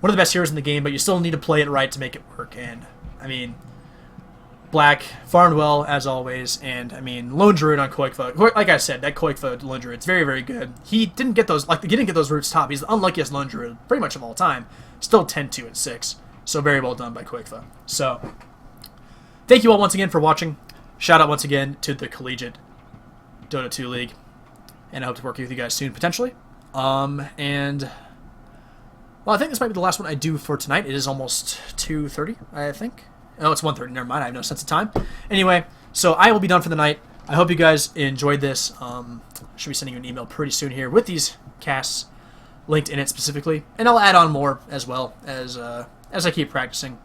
One of the best heroes in the game, but you still need to play it right to make it work. And, I mean, Black farmed well, as always, and, I mean, Lone Druid on Qualifier. Like I said, that Qualifier Lone Druid, it's very, very good. He didn't get those, roots top. He's the unluckiest Lone Druid, pretty much of all time. Still 10-2 and 6. So very well done by Qualifier. So, thank you all once again for watching. Shout out once again to the Collegiate Dota 2 League. And I hope to work with you guys soon, potentially. And... well, I think this might be the last one I do for tonight. It is almost 2:30, I think. Oh, it's 1:30. Never mind. I have no sense of time. Anyway, so I will be done for the night. I hope you guys enjoyed this. Should be sending you an email pretty soon here with these casts linked in it specifically, and I'll add on more as well as I keep practicing.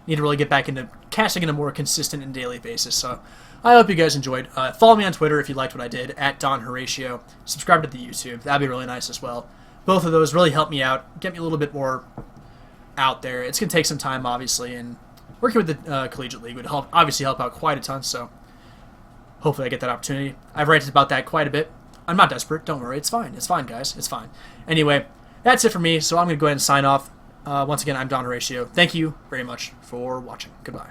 Need to really get back into casting in a more consistent and daily basis. So I hope you guys enjoyed. Follow me on Twitter if you liked what I did at Don Horatio. Subscribe to the YouTube. That'd be really nice as well. Both of those really help me out, get me a little bit more out there. It's going to take some time, obviously, and working with the Collegiate League would obviously help out quite a ton, so hopefully I get that opportunity. I've ranted about that quite a bit. I'm not desperate. Don't worry. It's fine. It's fine, guys. It's fine. Anyway, that's it for me, so I'm going to go ahead and sign off. Once again, I'm Don Horatio. Thank you very much for watching. Goodbye.